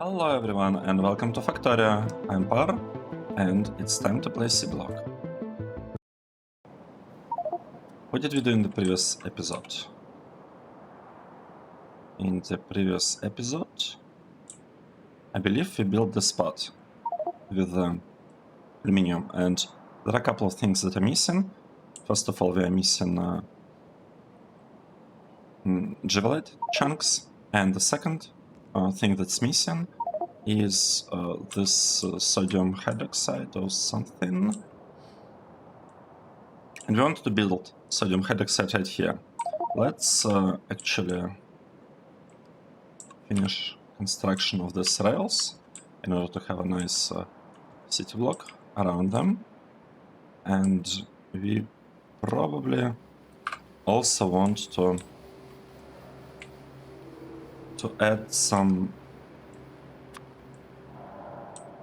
Hello everyone and welcome to Factorio. I'm Par and it's time to play Seablock. What did we do in the previous episode? In the previous episode, I believe we built the spot with aluminium, and there are a couple of things that are missing. First of all, we are missing javelite chunks, and the second thing that's missing is this sodium hydroxide or something. And we want to build sodium hydroxide right here. Let's actually finish construction of these rails in order to have a nice city block around them. And we probably also want to add some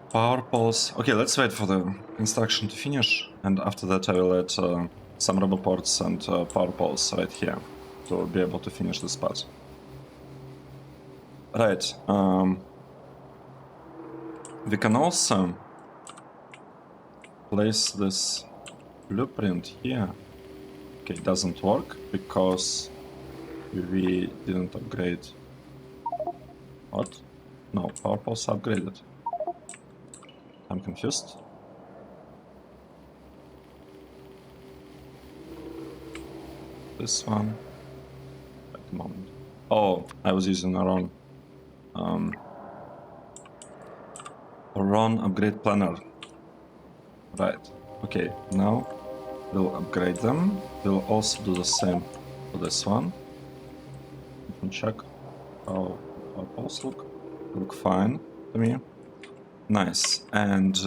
power poles. Okay, let's wait for the construction to finish, and after that I will add some rubber ports and power poles right here to be able to finish this part. Right, we can also place this blueprint here. Okay, it doesn't work because we didn't upgrade. What? No, power poles are upgraded. I'm confused. This one. At the moment. Oh, I was using a wrong upgrade planner. Right. Okay, now we'll upgrade them. We'll also do the same for this one. You can check how our poles look. They look fine to me. Nice. And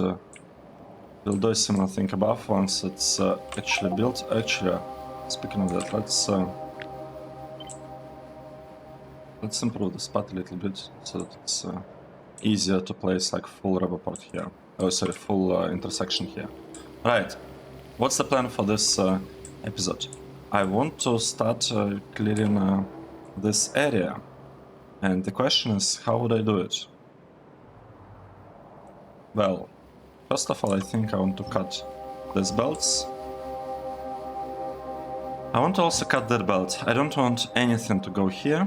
we'll do a similar thing above once it's actually built. Actually, speaking of that, let's improve the spot a little bit so that it's easier to place like full rubber port here. Oh, sorry, full intersection here. Right. What's the plan for this episode? I want to start clearing this area. And the question is, how would I do it? Well, first of all, I think I want to cut these belts. I want to also cut that belt. I don't want anything to go here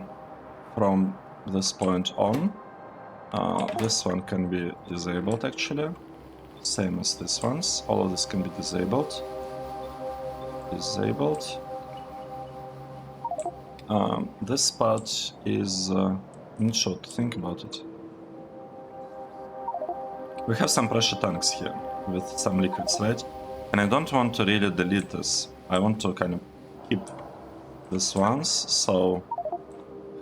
from this point on. This one can be disabled actually. Same as this ones. All of this can be disabled. Disabled. This part is not sure to think about it. We have some pressure tanks here with some liquids, right? And I don't want to really delete this. I want to kind of keep these ones. So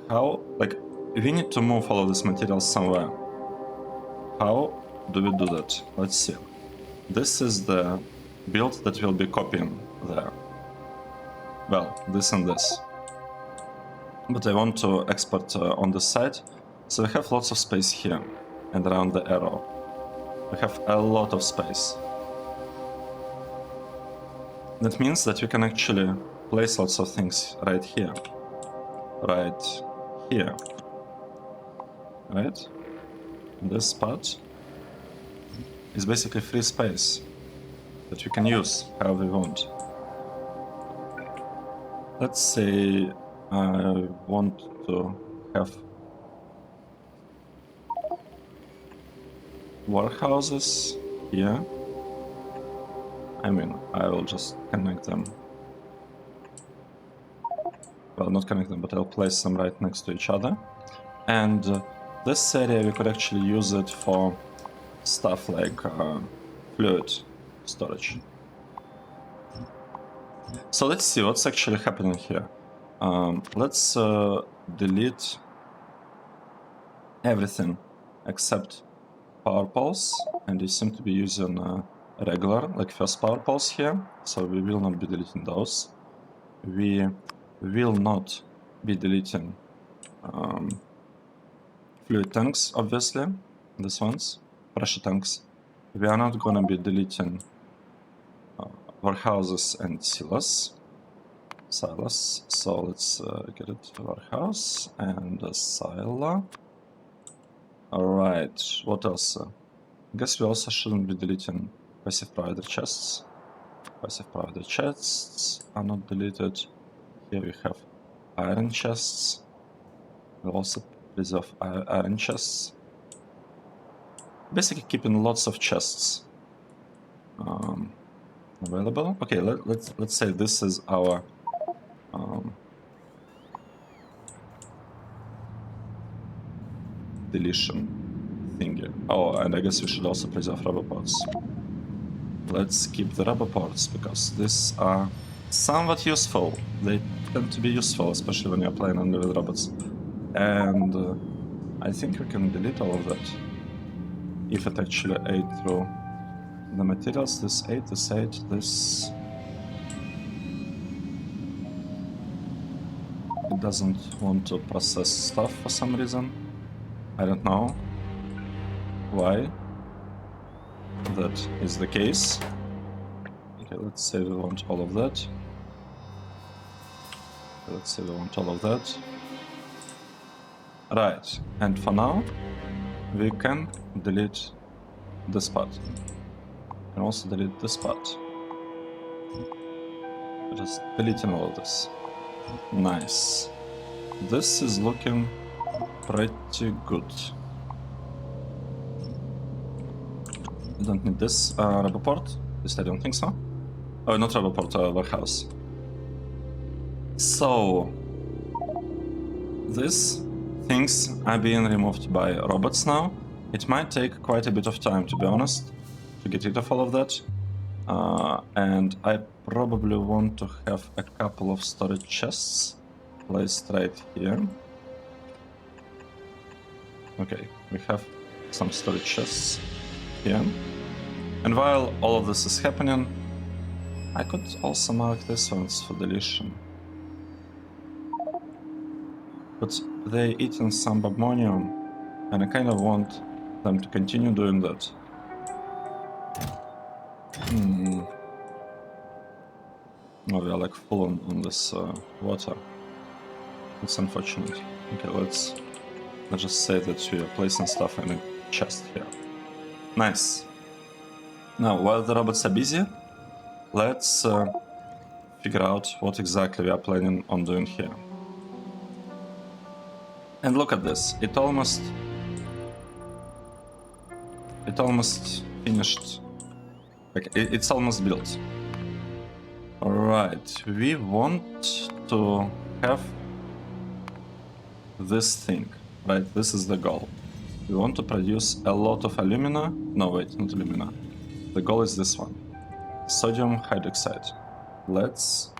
how, like, we need to move all of this material somewhere. How do we do that? Let's see. This is the build that we'll be copying there. Well, this and this. But I want to export on this side. So we have lots of space here and around the arrow. We have a lot of space. That means that we can actually place lots of things right here. Right here. Right? This part is basically free space that we can use however we want. Let's say I want to have warehouses here. I mean, I will just connect them. Well, not connect them, but I'll place them right next to each other. And this area, we could actually use it for stuff like fluid storage. So let's see what's actually happening here. Let's delete everything except power poles, and we seem to be using regular, like first power poles here, so we will not be deleting those. We will not be deleting fluid tanks, obviously, these ones, pressure tanks. We are not gonna be deleting warehouses and silos. So let's get it warehouse and a silo. Alright, what else? I guess we also shouldn't be deleting passive provider chests. Passive provider chests are not deleted. Here we have iron chests. We'll also preserve iron chests. Basically keeping lots of chests available. Okay, let's say this is our deletion thingy. Oh, and I guess we should also preserve rubber parts. Let's keep the rubber parts because these are somewhat useful. They tend to be useful, especially when you're playing only with robots. And I think we can delete all of that if it actually ate through the materials. This ate, this. It doesn't want to process stuff for some reason. I don't know why that is the case. Okay, let's say we want all of that. Let's say we want all of that. Right, and for now, we can delete this part. And also delete this part. Just deleting all of this. Nice. This is looking pretty good. You don't need this rubber port. At least I don't think so. Oh, not rubber port, warehouse. So, these things are being removed by robots now. It might take quite a bit of time, to be honest, to get rid of all of that. And I probably want to have a couple of storage chests placed right here. Okay, we have some storage chests here. And while all of this is happening, I could also mark these ones for deletion. But they're eating some bobmonium, and I kind of want them to continue doing that. Oh, we are like full on this water. It's unfortunate. Okay, let's just say that we are placing stuff in a chest here. Nice. Now, while the robots are busy, let's figure out what exactly we are planning on doing here. And look at this. It almost finished. Like it's almost built. Alright, we want to have this thing, right? This is the goal. We want to produce a lot of alumina. No, wait, not alumina. The goal is this one. Sodium hydroxide. Let's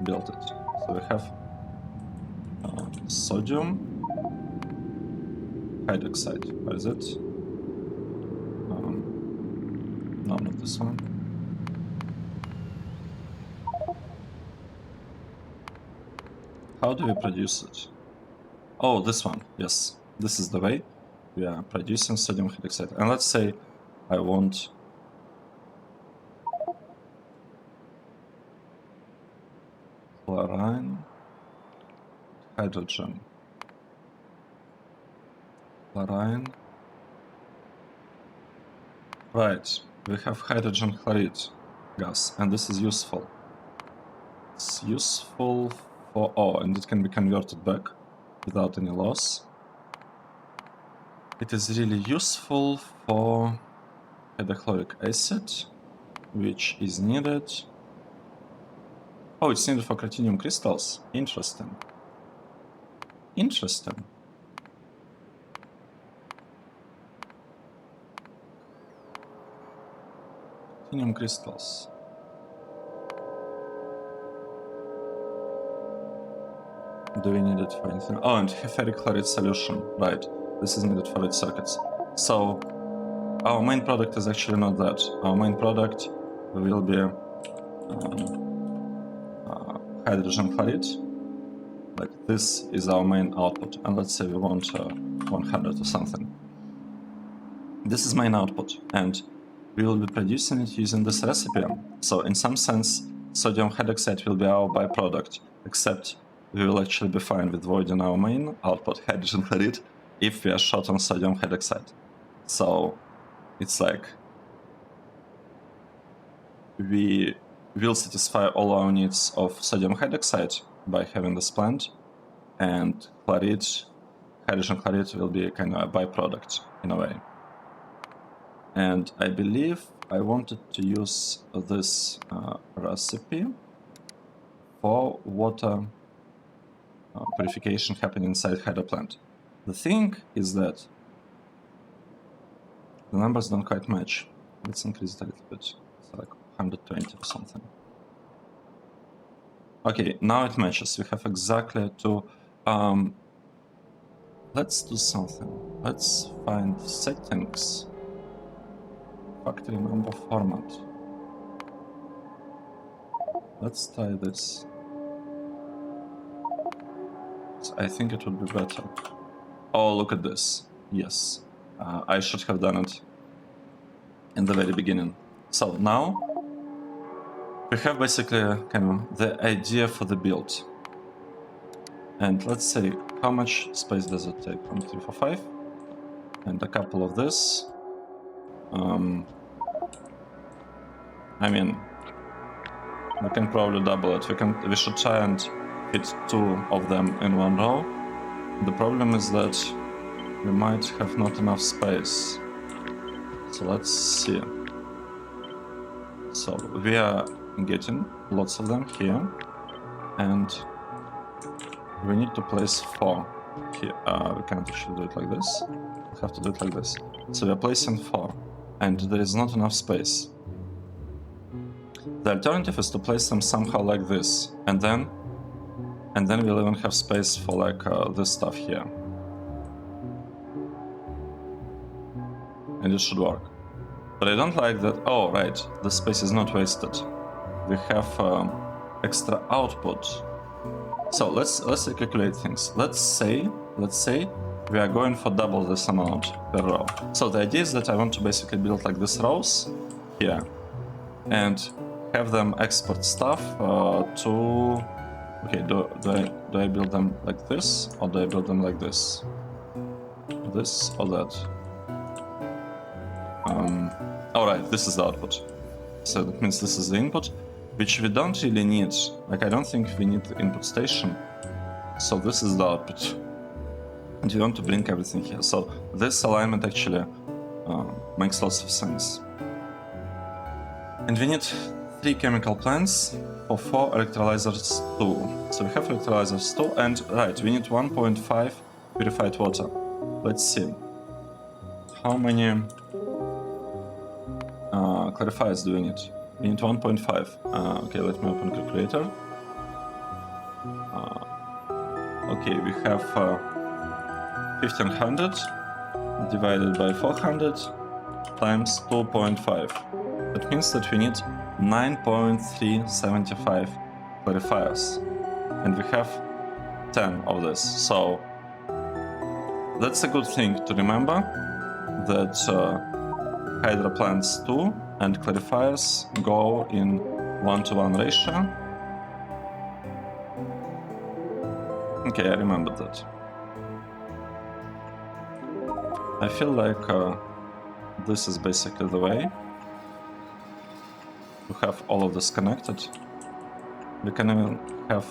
build it. So we have sodium hydroxide. Where is it? No, not this one. How do we produce it? Oh, this one. Yes, this is the way we are producing sodium hydroxide. And let's say I want chlorine, hydrogen, chlorine. Right, we have hydrogen chloride gas, and this is useful. It's useful for, oh, and it can be converted back without any loss. It is really useful for hydrochloric acid, which is needed. Oh, it's needed for cratinium crystals. Interesting. Interesting. Cratinium crystals. Do we need it for anything? Oh, and ferric chloride solution. Right. This is needed for its circuits. So, our main product is actually not that. Our main product will be hydrogen chloride. Like, this is our main output. And let's say we want 100 or something. This is main output. And we will be producing it using this recipe. So, in some sense, sodium hydroxide will be our byproduct. Except we will actually be fine with voiding our main output, hydrogen chloride, if we are short on sodium hydroxide. So it's like we will satisfy all our needs of sodium hydroxide by having this plant, and chloride, hydrogen chloride will be kind of a byproduct in a way. And I believe I wanted to use this recipe for water purification happening inside hydro plant. The thing is that the numbers don't quite match. Let's increase it a little bit. It's like 120 or something. Okay, now it matches. We have exactly two. Let's do something. Let's find settings. Factory number format. Let's try this. I think it would be better. Oh, look at this. Yes. I should have done it in the very beginning. So now we have basically kind of the idea for the build. And let's say, how much space does it take? 1, 2, 3, 4, 5. And a couple of this. I mean, we can probably double it. We should try and fit 2 of them in one row. The problem is that we might have not enough space. So let's see. So we are getting lots of them here, and we need to place 4 here. We can't actually do it like this. We have to do it like this. So we are placing 4, and there is not enough space. The alternative is to place them somehow like this, and then we'll even have space for like this stuff here. And it should work. But I don't like that. Oh, right, the space is not wasted. We have extra output. So let's recalculate things. Let's say we are going for double this amount per row. So the idea is that I want to basically build like these rows here, and have them export stuff to. Okay, do I build them like this, or do I build them like this? This or that? Alright, this is the output. So that means this is the input, which we don't really need. Like, I don't think we need the input station. So this is the output. And we want to bring everything here. So this alignment actually makes lots of sense. And we need 3 chemical plants for 4 electrolyzers too. So we have electrolyzers too, and right, we need 1.5 purified water. Let's see. How many clarifiers do we need? We need 1.5. Okay, let me open calculator. Okay, we have 1500 divided by 400 times 2.5. That means that we need 9.375 clarifiers, and we have 10 of this. So that's a good thing to remember, that hydro plants 2 and clarifiers go in 1-to-1 ratio. Okay, I remembered that. I feel like this is basically the way to have all of this connected. We can even have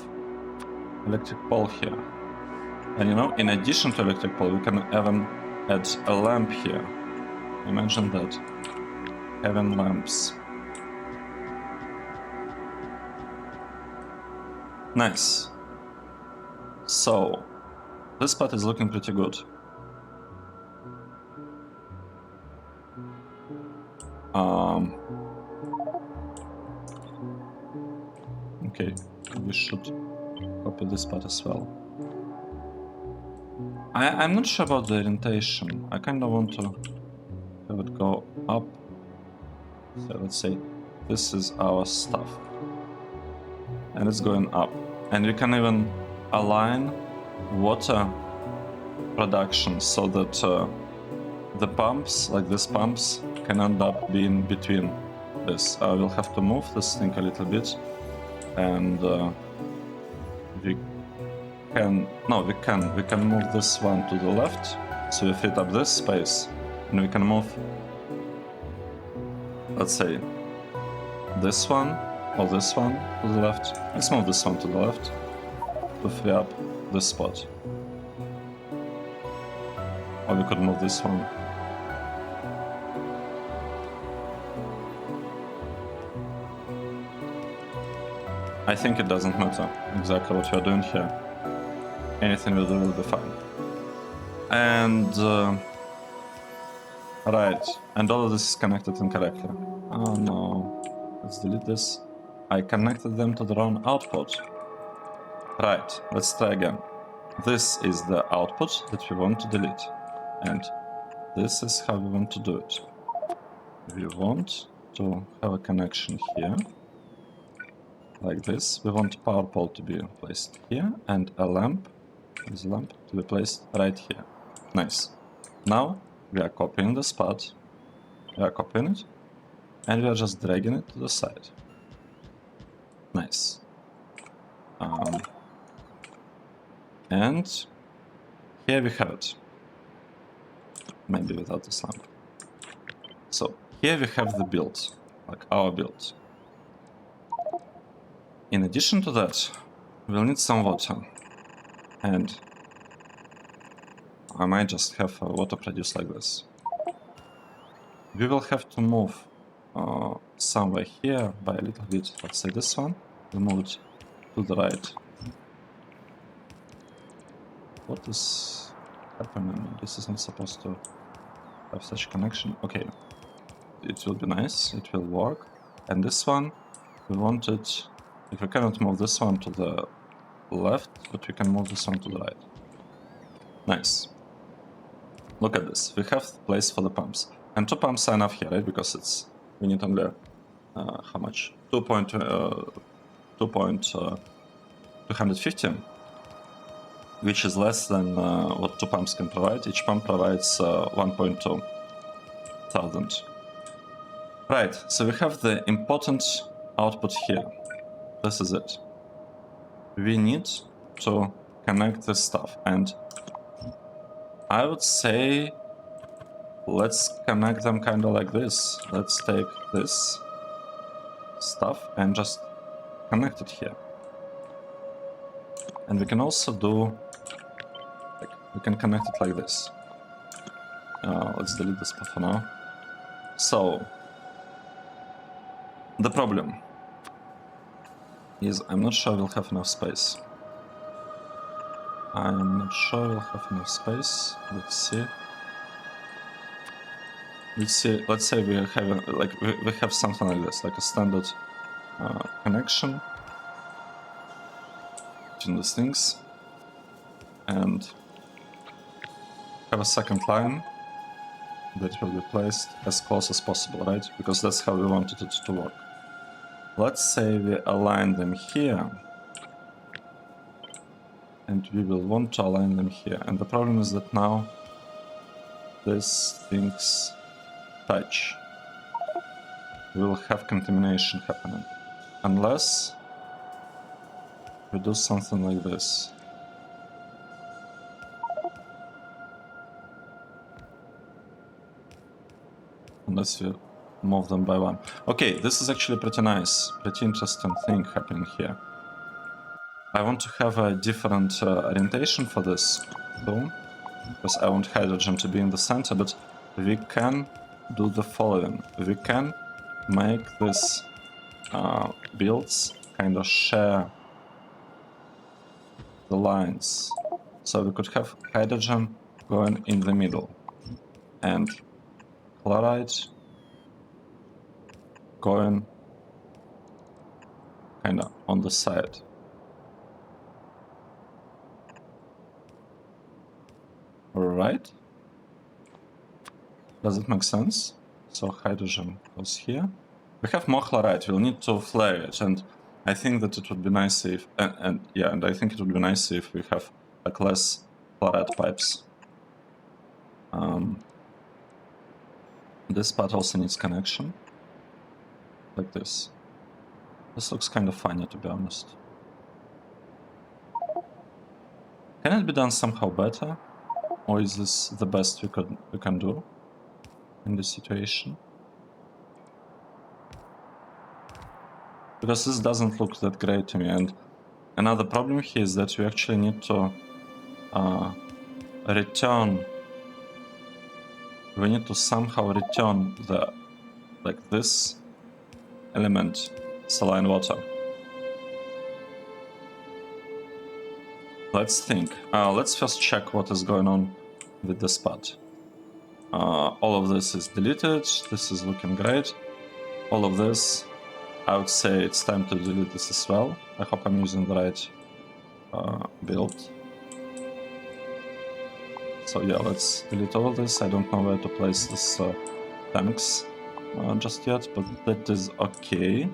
electric pole here. And you know, in addition to electric pole, we can even add a lamp here. Imagine that. Having lamps. Nice. So, this part is looking pretty good. Okay, we should copy this part as well. I'm not sure about the orientation. I kind of want to have it go up. So let's say this is our stuff, and it's going up. And we can even align water production so that the pumps, like these pumps, can end up being between this. We'll have to move this thing a little bit, and we can move this one to the left So we freed up this space, and we can move, let's say, this one or this one to the left. Let's move this one to the left to free up this spot. Or we could move this one. I think it doesn't matter exactly what we are doing here. Anything we do will be fine. And right, and all of this is connected incorrectly. Oh no, let's delete this. I connected them to the wrong output. Right, let's try again. This is the output that we want to delete, and this is how we want to do it. We want to have a connection here, like this. We want power pole to be placed here, and a lamp, this lamp, to be placed right here. Nice. Now we are copying the spot, we are copying it, and we are just dragging it to the side. Nice. And here we have it. Maybe without this lamp. So here we have the build, like our build. In addition to that, we'll need some water. And I might just have water produced like this. We will have to move somewhere here by a little bit. Let's say this one. We move it to the right. What is happening? This isn't supposed to have such connection. Okay, it will be nice. It will work. And this one, we want it. If we cannot move this one to the left, but we can move this one to the right. Nice. Look at this. We have place for the pumps. And 2 pumps are enough here, right? Because it's we need only how much? 2.250, which is less than what 2 pumps can provide. Each pump provides 1.2 thousand. Right. So we have the important output here. This is it. We need to connect this stuff, and I would say let's connect them kind of like this. Let's take this stuff and just connect it here. And we can also do, like, we can connect it like this. Let's delete this part for now. So the problem is I'm not sure we'll have enough space. I'm not sure we'll have enough space. Let's see. Let's say we have we have something like this, like a standard connection between these things, and have a second line that will be placed as close as possible, right? Because that's how we wanted it to work. Let's say we align them here, and we will want to align them here. And the problem is that now these things touch. We will have contamination happening. Unless we do something like this. Unless we move them by one. Okay, this is actually pretty nice, pretty interesting thing happening here. I want to have a different orientation for this too, because I want hydrogen to be in the center, but we can do the following. We can make this builds kind of share the lines. So we could have hydrogen going in the middle and chloride going kind of on the side. Alright. Does it make sense? So hydrogen goes here. We have more chloride, we'll need to flare it, and I think that it would be nice if, and I think it would be nice if we have like less chloride pipes. This part also needs connection, like this. This looks kind of funny, to be honest. Can it be done somehow better? Or is this the best we can do in this situation? Because this doesn't look that great to me, and another problem here is that we actually need to return. We need to somehow return the this element, saline water. Let's think. Let's first check what is going on with this part. All of this is deleted. This is looking great. All of this, I would say it's time to delete this as well. I hope I'm using the right build. So yeah, let's delete all of this. I don't know where to place this tanks just yet, but that is okay.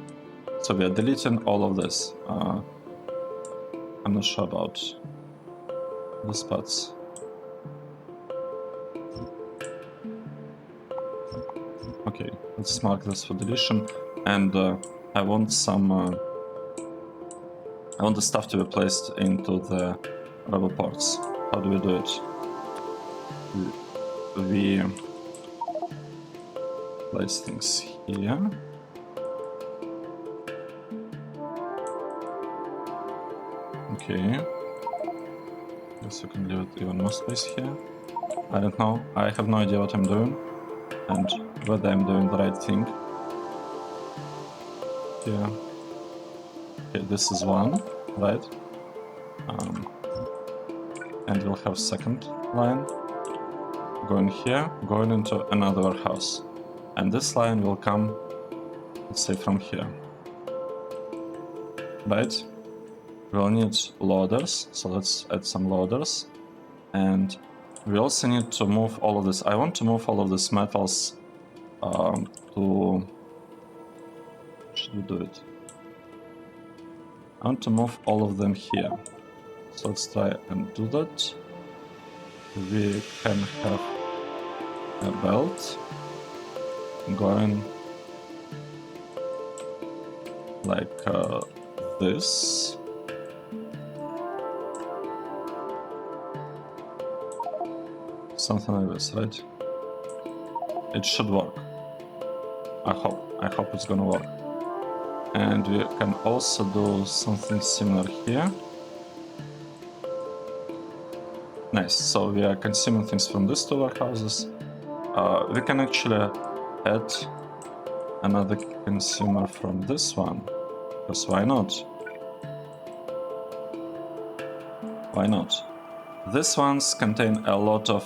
So we are deleting all of this. I'm not sure about these parts. Okay, let's mark this for deletion, and I want some. I want the stuff to be placed into the rubber parts. How do we do it? We place things here. Okay. Guess we can give it even more space here. I don't know. I have no idea what I'm doing and whether I'm doing the right thing. Yeah. Okay, this is one, right? And we'll have second line going here, going into another warehouse. And this line will come, let's say, from here. Right? We'll need loaders, so let's add some loaders. And we also need to move all of this. I want to move all of these metals to... Should we do it? I want to move all of them here. So let's try and do that. We can have a belt going like this. Something like this, right? It should work. I hope it's gonna work. And we can also do something similar here. Nice, so we are consuming things from these two warehouses. We can actually add another consumer from this one, because why not? Why not? These ones contain a lot of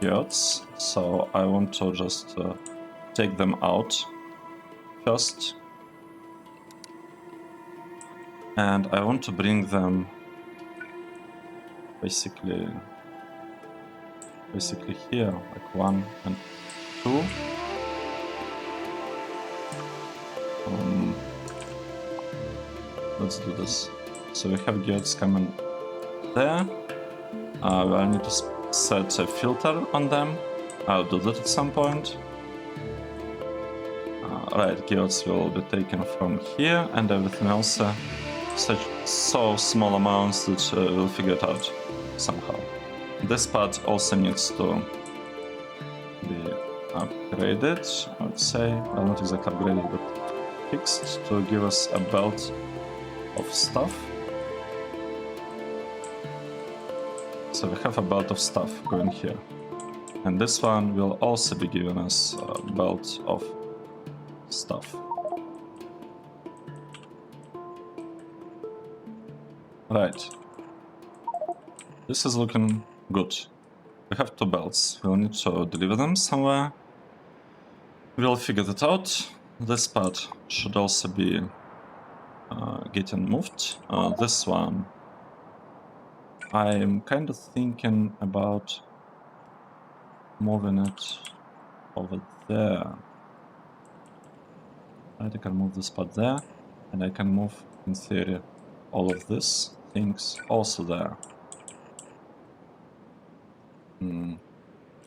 yards, so I want to just take them out first. And I want to bring them basically here, like 1 and 2. Let's do this. So we have gears coming there. I need to set a filter on them. I'll do that at some point. Right, gears will be taken from here, and everything else so small amounts that we'll figure it out somehow. This part also needs to be upgraded, I would say. Well, not exactly upgraded, but fixed to give us a belt of stuff. So we have a belt of stuff going here. And this one will also be giving us a belt of stuff. Right. This is looking good. We have 2 belts. We'll need to deliver them somewhere. We'll figure that out. This part should also be getting moved. This one, I'm kind of thinking about moving it over there. Right, I can move this part there, and I can move, in theory, all of these things also there.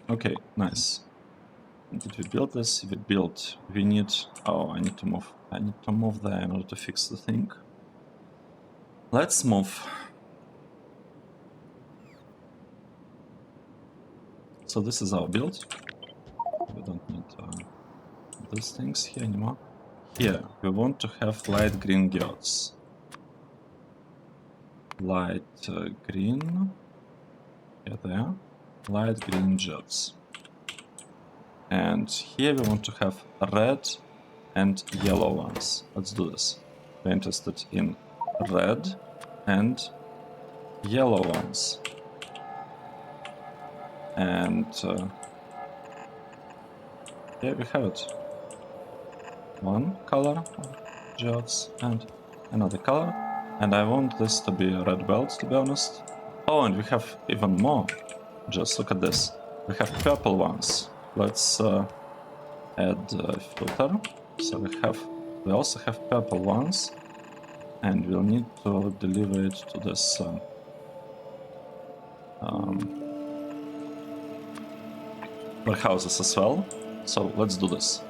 Okay, nice. Did we build this? If we built, we need... Oh, I need to move there in order to fix the thing. Let's move. So this is our build. We don't need these things here anymore. Here, we want to have light green geodes. Light green. Yeah, there. Light green geodes. And here we want to have red and yellow ones. Let's do this. We're interested in red and yellow ones. And here we have it. One color of geodes and another color. And I want this to be a red belt, to be honest. Oh, and we have even more. Just look at this. We have purple ones. Let's add a filter. So we also have purple ones, and we'll need to deliver it to this warehouses as well. So let's do this.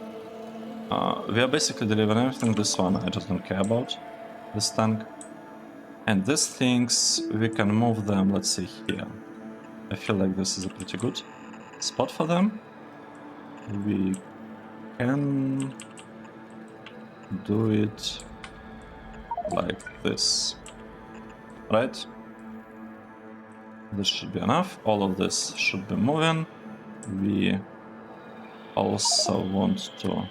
We are basically delivering everything. This one I just don't care about. This tank. And these things, we can move them, let's say, here. I feel like this is a pretty good spot for them. We can do it like this, right? This should be enough. All of this should be moving. We also want to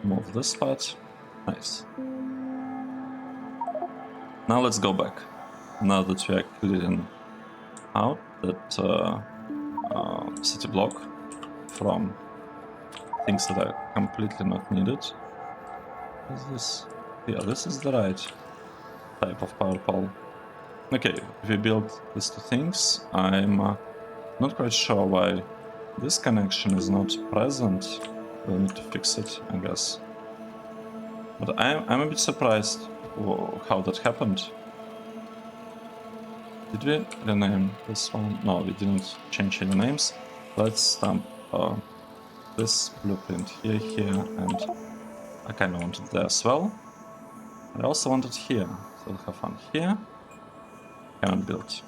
move this part. Nice. Now let's go back. Now that we are clearing out that city block from things that are completely not needed. Is this? Yeah, this is the right type of power pole. Okay, we built these two things. I'm not quite sure why this connection is not present. We'll need to fix it, I guess. But I'm a bit surprised how that happened. Did we rename this one? No, we didn't change any names. Let's stamp this blueprint here, and I kind of want it there as well. I also want it here, so we'll have one here. Cannot build.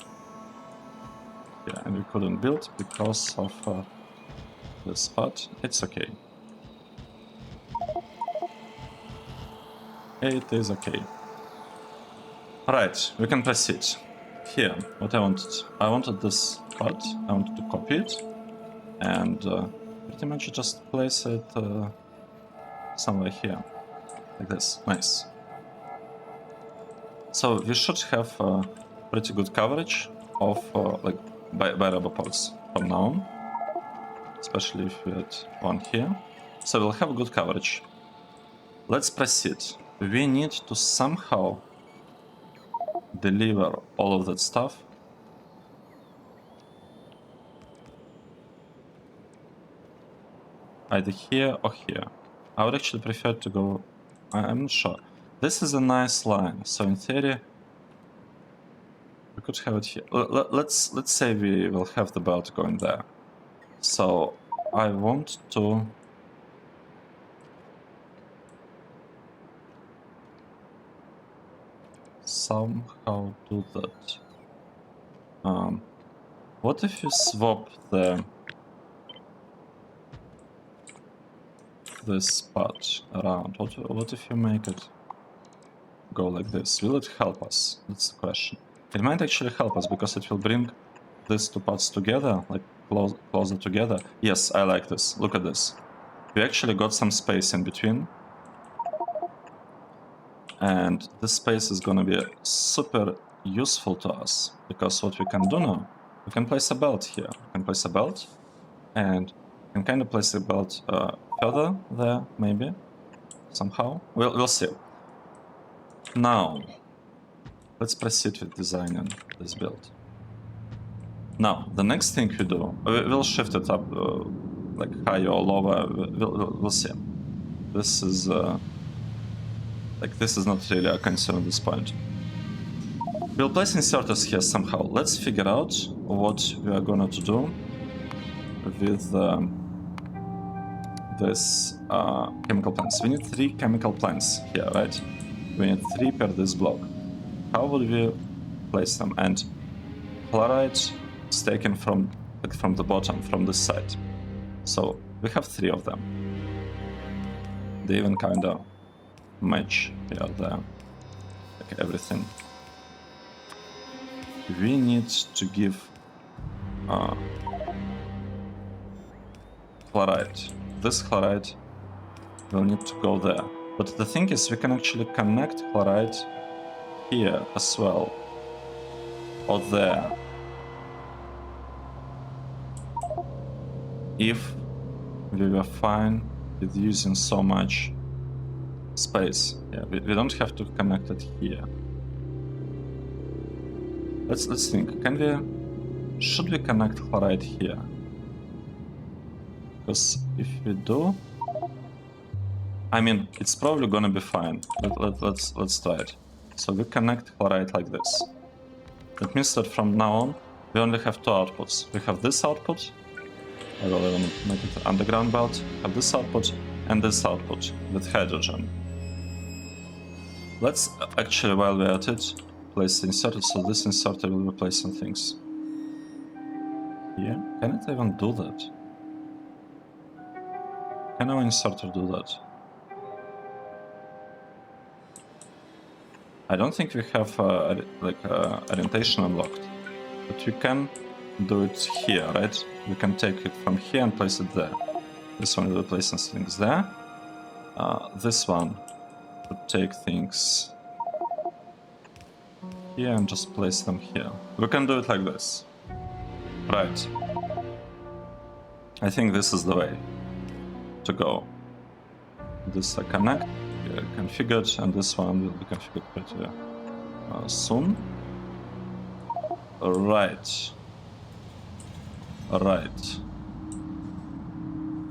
Yeah, and we couldn't build because of this spot. It's okay. It is okay. Alright, we can proceed. Here, what I wanted this part, I wanted to copy it, and pretty much just place it somewhere here, like this. Nice. So we should have pretty good coverage of like by roboports from now on, especially if we had one here. So we'll have good coverage. Let's proceed. We need to somehow deliver all of that stuff either here or here. I would actually prefer to go... I'm not sure. This is a nice line, so in theory we could have it here. Let's say we will have the belt going there. So I want to somehow do that. What if you swap this part around? What if you make it go like this? Will it help us? That's the question. It might actually help us because it will bring these two parts together, like closer together. Yes, I like this. Look at this. We actually got some space in between. And this space is gonna be super useful to us, because what we can do now, we can place a belt here. We can place a belt, and we can kind of place the belt further there, maybe, somehow. We'll see. Now, let's proceed with designing this build. Now, the next thing we do, we'll shift it up, like higher or lower. We'll see. This is this is not really a concern at this point. We'll place inserters here somehow. Let's figure out what we are going to do with this chemical plants. We need 3 chemical plants here, right? We need 3 per this block. How would we place them? And chloride is taken from like from the bottom, from this side. So we have 3 of them. They even kind of match here, there, like everything. We need to give chloride. This chloride will need to go there. But the thing is, we can actually connect chloride here as well, or there, if we were fine with using so much space. Yeah, we don't have to connect it here. Let's think. Should we connect chloride here? Because if we do, I mean, it's probably gonna be fine. Let's try it. So we connect chloride like this. That means that from now on, we only have 2 outputs. We have this output. I will even make it an underground belt. We have this output and this output with hydrogen. Let's actually, while we're at it, place the inserter. So this inserter will replace some things. Yeah, can it even do that? Can our inserter do that? I don't think we have orientation unlocked, but we can do it here, right? We can take it from here and place it there. This one will place some things there. This one would take things here and just place them here. We can do it like this. Right. I think this is the way to go. This connect, configured, and this one will be configured pretty soon. Right. Right.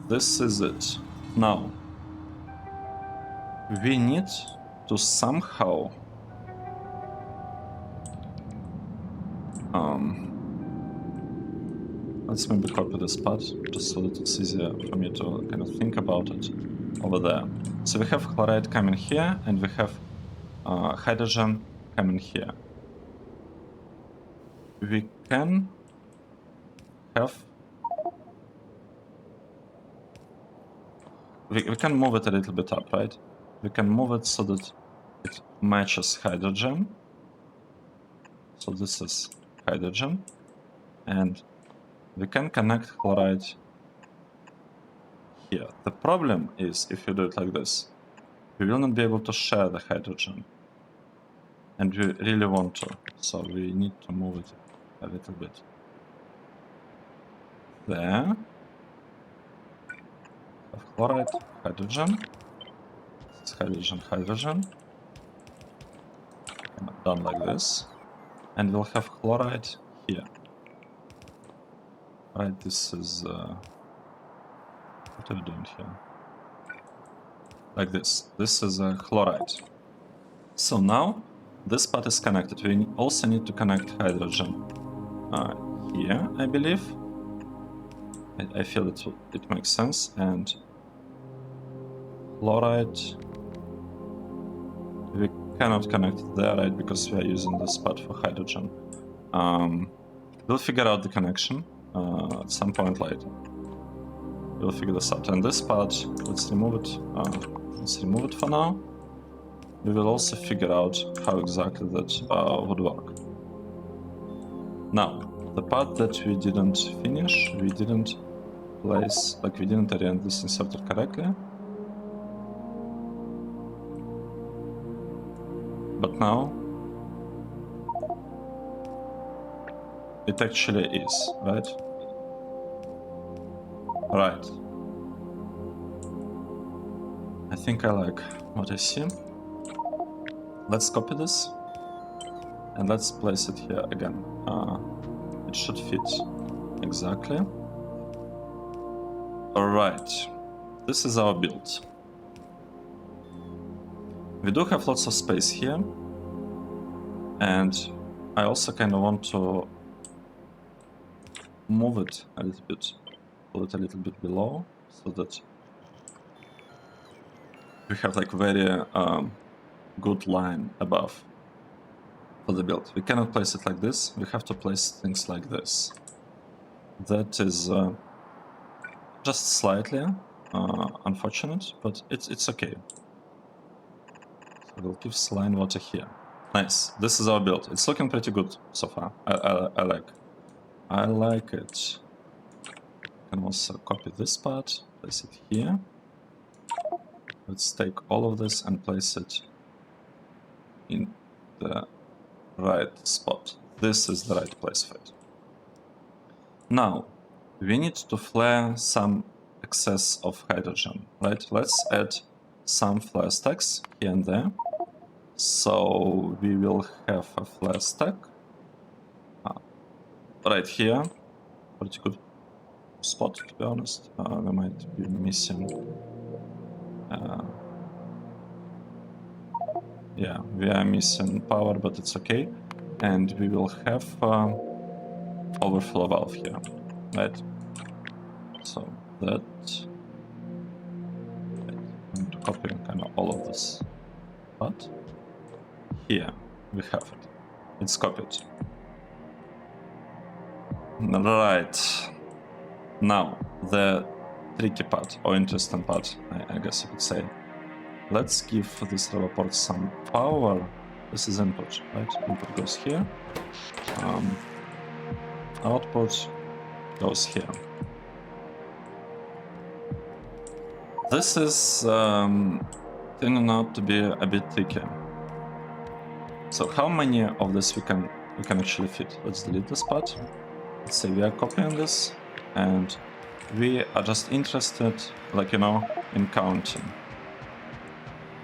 This is it. Now, we need to somehow let's maybe copy this part just so that it's easier for me to kind of think about it over there. So we have chloride coming here, and we have hydrogen coming here. We can have... We can move it a little bit up, right? We can move it so that it matches hydrogen. So this is hydrogen. And we can connect chloride here. The problem is, if you do it like this, we will not be able to share the hydrogen. And we really want to, so we need to move it a little bit. There. Have chloride, hydrogen. This is hydrogen, hydrogen. Done like this. And we'll have chloride here. Right, this is... what are we doing here? Like this. This is a chloride. So now, this part is connected. We also need to connect hydrogen here, I believe. I feel it makes sense. And chloride... we cannot connect it there, right? Because we are using this part for hydrogen. We'll figure out the connection at some point later. We'll figure this out. And this part, let's remove it. Let's remove it for now. We will also figure out how exactly that would work. Now, the part that we didn't finish, we didn't place, like we didn't orient this inserter correctly. But now, it actually is, right? Right. I think I like what I see. Let's copy this and let's place it here again. It should fit exactly. Alright, this is our build. We do have lots of space here, and I also kind of want to move it a little bit, pull it a little bit below, so that we have like very good line above for the build. We cannot place it like this, we have to place things like this. That is just slightly unfortunate, but it's okay. So we'll give saline water here. Nice. This is our build. It's looking pretty good so far. I like it. I can also copy this part, place it here. Let's take all of this and place it in the right spot. This is the right place for it. Now, we need to flare some excess of hydrogen, right? Let's add some flare stacks here and there. So we will have a flare stack right here. Pretty good spot, to be honest. We might be missing. Yeah, we are missing power, but it's okay. And we will have overflow valve here, right? So that I'm going to copy kind of all of this. But here we have it. It's copied. Right. Now the tricky part, or interesting part, I guess you could say. Let's give this relaport some power. This is input, right? Input goes here. Output goes here. This is turning out to be a bit tricky. So how many of this we can actually fit? Let's delete this part. Let's say we are copying this, and we are just interested, like, you know, in counting.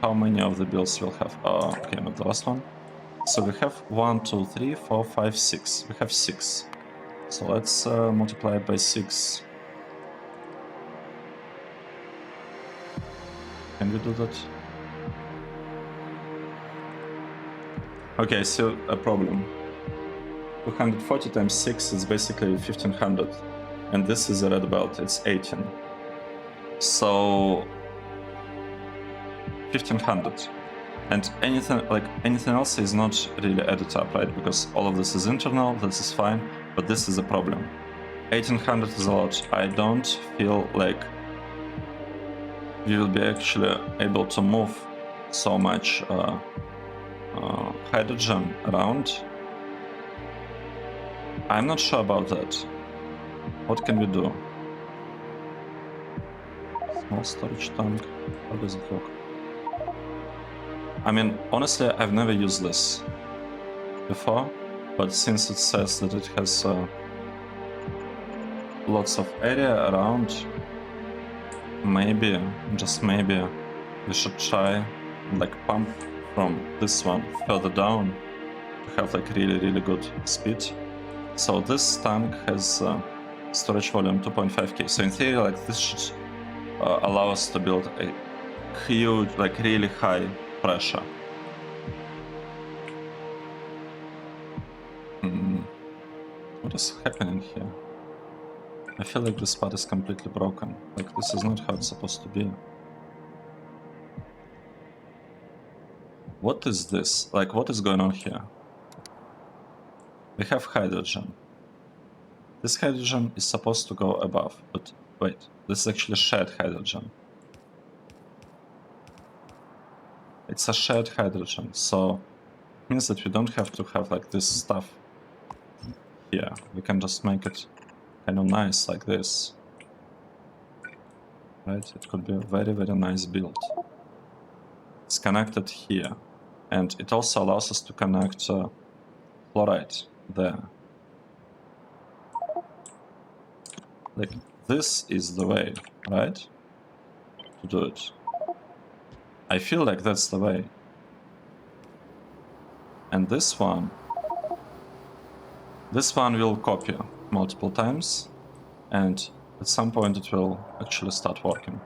How many of the builds we'll have? Okay, not the last one. So we have 1, 2, 3, 4, 5, 6. We have 6. So let's multiply it by 6. Can we do that? Okay, so a problem. 240 times 6 is basically 1500. And this is a red belt, it's 18. So 1500. And anything else is not really added up, right? Because all of this is internal, this is fine, but this is a problem. 1800 is a lot. I don't feel like we will be actually able to move so much hydrogen around. I'm not sure about that. What can we do? Small storage tank. How does it work? I mean, honestly, I've never used this before, but since it says that it has lots of area around, maybe, just maybe, we should try like pump from this one further down to have like really good speed. So this tank has storage volume 2.5k. So in theory, like this should allow us to build a huge, like really high pressure. What is happening here? I feel like this part is completely broken. Like this is not how it's supposed to be. What is this? Like what is going on here? We have hydrogen. This hydrogen is supposed to go above, but wait, this is actually shared hydrogen. It's a shared hydrogen, so it means that we don't have to have like this stuff here. We can just make it kind of nice like this. Right? It could be a very nice build. It's connected here, and it also allows us to connect chloride there. Like this is the way, right? To do it. I feel like that's the way. And this one will copy multiple times, and at some point it will actually start working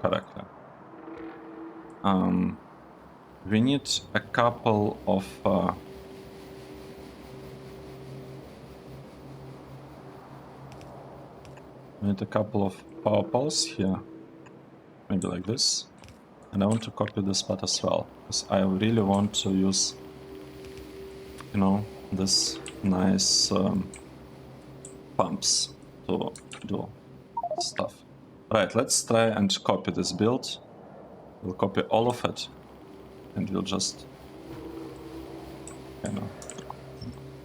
correctly. We need a couple of power poles here, maybe like this. And I want to copy this part as well, because I really want to use, you know, this nice pumps to do stuff. Right, let's try and copy this build. We'll copy all of it, and we'll just kind of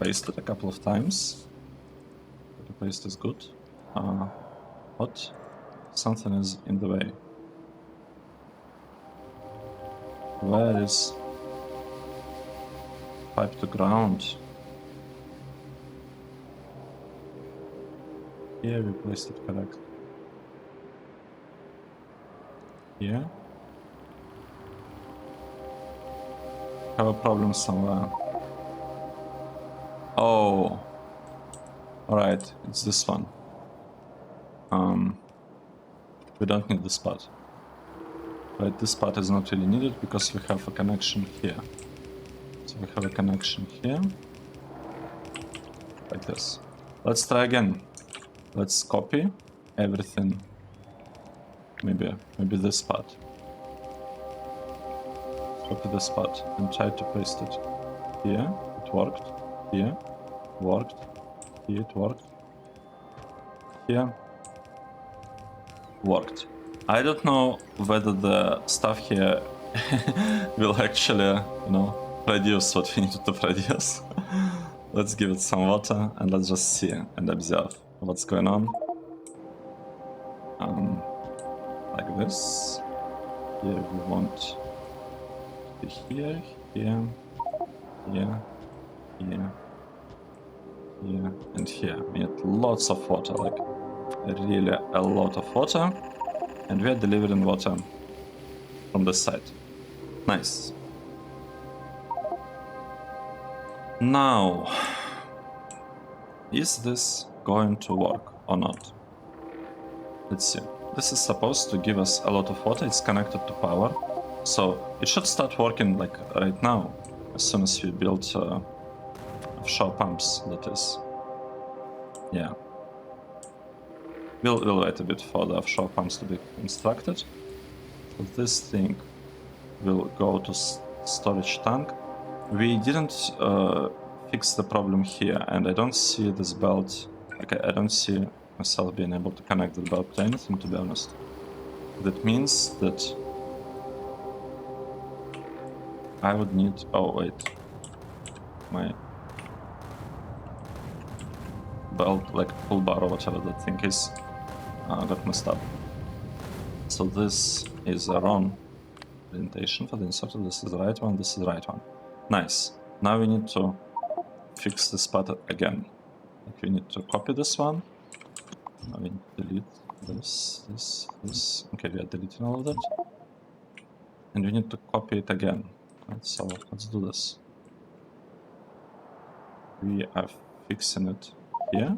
paste it a couple of times. Copy paste is good. What? Something is in the way. Where is pipe to ground? Here we placed it correct. Here. Have a problem somewhere. Oh. Alright, it's this one. We don't need this part. Right, this part is not really needed because we have a connection here. So we have a connection here. Like this. Let's try again. Let's copy everything. Maybe this part. Copy this part and try to paste it here. It worked. Here. Worked. Here it worked. Here. Worked. I don't know whether the stuff here will actually, produce what we need to produce. Let's give it some water and let's just see and observe what's going on. Like this. Here we want to be here, here, here, here, here, and here. We need lots of water, like really a lot of water. And we are delivering water from this side. Nice. Now, is this going to work or not? Let's see. This is supposed to give us a lot of water. It's connected to power. So it should start working like right now, as soon as we build offshore pumps, that is. Yeah. We'll wait a bit for the offshore pumps to be constructed. So this thing will go to storage tank. We didn't fix the problem here, and I don't see this belt. Okay, I don't see myself being able to connect the belt to anything, to be honest. That means that I would need. Oh wait, my belt, like pull bar or whatever that thing is. Got messed up. So this is a wrong orientation for the inserter. This is the right one. This is the right one. Nice. Now we need to fix this part again. Like we need to copy this one. Now we need to delete this. Okay, we are deleting all of that. And we need to copy it again. Right, so let's do this. We are fixing it here.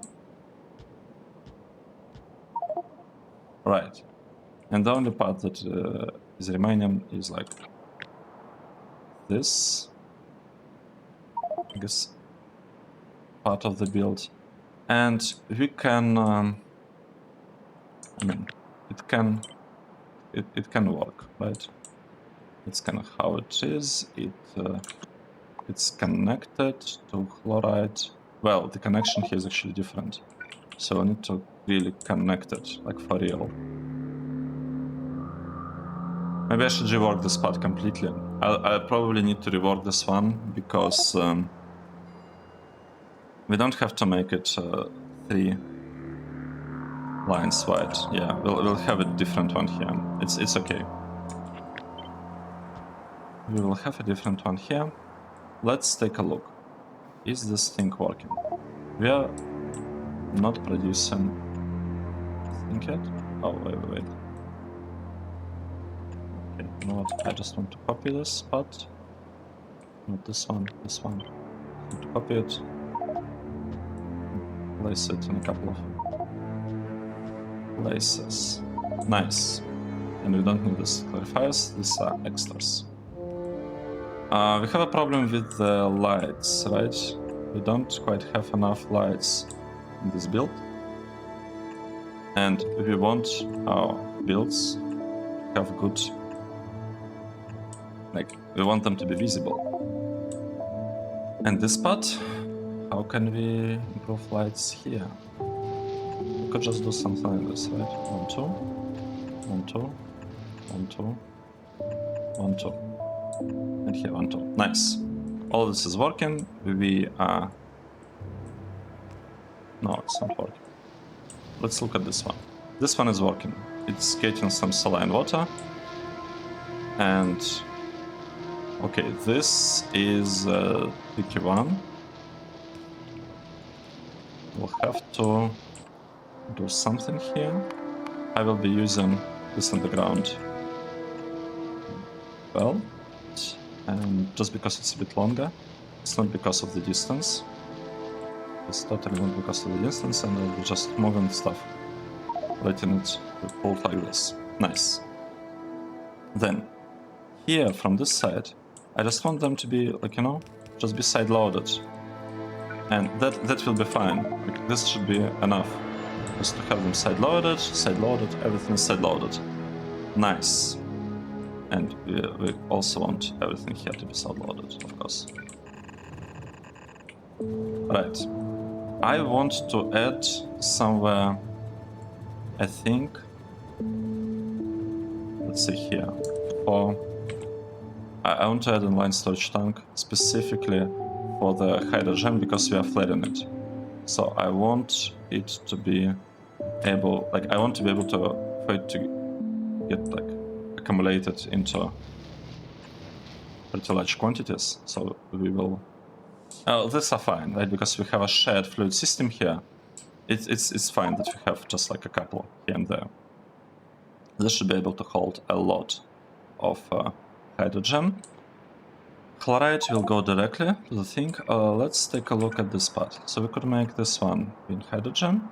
Right, and the only part that is remaining is like this, I guess, part of the build, and we can, I mean, it can work, right? It's kind of how it is. It's connected to chloride. Well, the connection here is actually different, so I need to really connect it, like for real. Maybe I should rework this part completely. I'll probably need to rework this one because we don't have to make it 3 lines wide. Yeah, we'll have a different one here. It's okay. We will have a different one here. Let's take a look. Is this thing working? We are not producing think yet. Oh, wait. Okay, you know what? I just want to copy this part. Not this one, this one. I want to copy it. Place it in a couple of places. Nice. And we don't need these clarifiers, these are extras. We have a problem with the lights, right? We don't quite have enough lights in this build. And we want our builds to have good... like, we want them to be visible. And this part, how can we improve lights here? could just do something like this, right? 1, 2, 1, 2, 1, 2, 1, 2. And here 1, 2. Nice. All this is working. We are... No, it's not working. Let's look at this one. This one is working. It's getting some saline water. And... Okay, this is a tricky one. We'll have to do something here. I will be using this underground well, and just because it's a bit longer, it's not because of the distance. It's totally not because of the distance, and I'll be just moving stuff, letting it pull like this. Nice. Then, here from this side, I just want them to be, like, you know, just be side-loaded. And that will be fine. Like, this should be enough. Just to have them side-loaded, everything is side-loaded. Nice. And we also want everything here to be side-loaded, of course. Right. I want to add somewhere, I think, let's see here, I want to add an inline storage tank specifically for the hydrogen because we are flaring it. So I want it to be able, like, I want to be able to, for it to get, like, accumulated into pretty large quantities. So we will... Oh, these are fine, right? Because we have a shared fluid system here. It's fine that we have just like a couple here and there. This should be able to hold a lot of hydrogen. Chloride will go directly to the thing. Let's take a look at this part. So we could make this one in hydrogen.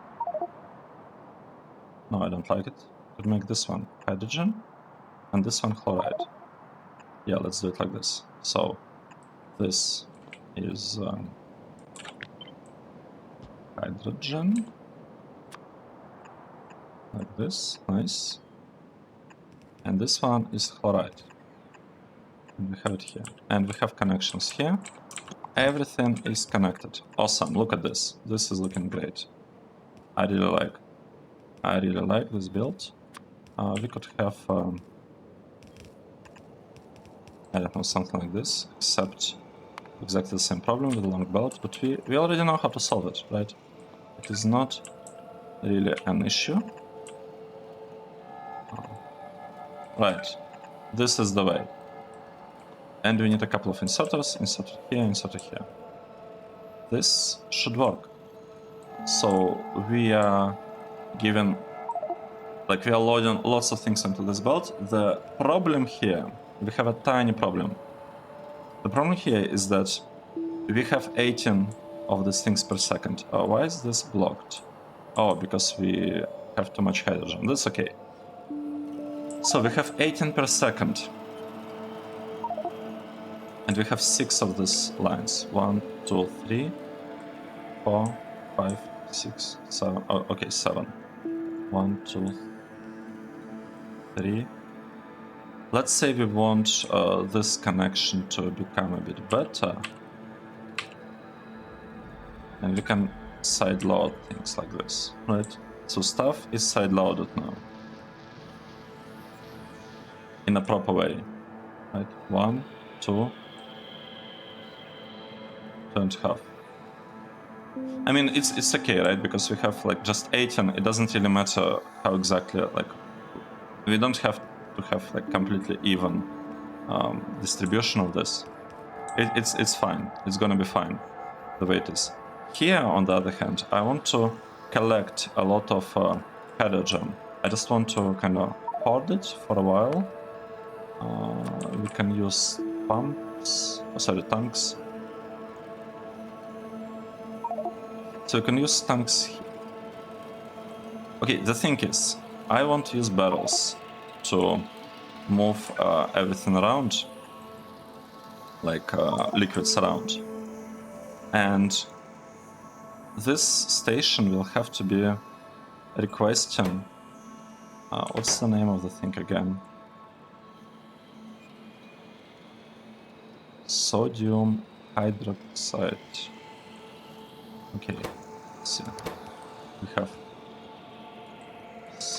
No, I don't like it. We could make this one hydrogen and this one chloride. Yeah, let's do it like this. So this is hydrogen, like this, nice. And this one is chloride. And we have it here. And we have connections here. Everything is connected. Awesome, look at this. This is looking great. I really like this build. We could have, I don't know, something like this, except exactly the same problem with the long belt, but we already know how to solve it, right? It is not really an issue. Right, this is the way. And we need a couple of inserters, inserter here, inserter here. This should work. So we are given, like, we are loading lots of things into this belt. The problem here, we have a tiny problem. The problem here is that we have 18 of these things per second. Why is this blocked? Oh, because we have too much hydrogen. That's okay. So we have 18 per second. And we have 6 of these lines. 1, 2, 3, 4, 5, 6, 7. Oh, okay, 7. 1, 2, 3. Let's say we want this connection to become a bit better. And we can side load things like this, right? So stuff is side loaded now. In a proper way, right? 1, 2, 2.5. I mean, it's okay, right? Because we have like just 18. It doesn't really matter how exactly, like, we don't have to have like completely even distribution of this. It's fine. It's gonna be fine the way it is. Here, on the other hand, I want to collect a lot of hydrogen. I just want to kind of hoard it for a while. We can use tanks. So you can use tanks here. Okay, the thing is, I want to use barrels to move everything around, like liquids around. And this station will have to be requesting... what's the name of the thing again? Sodium hydroxide. Okay, let's see. We have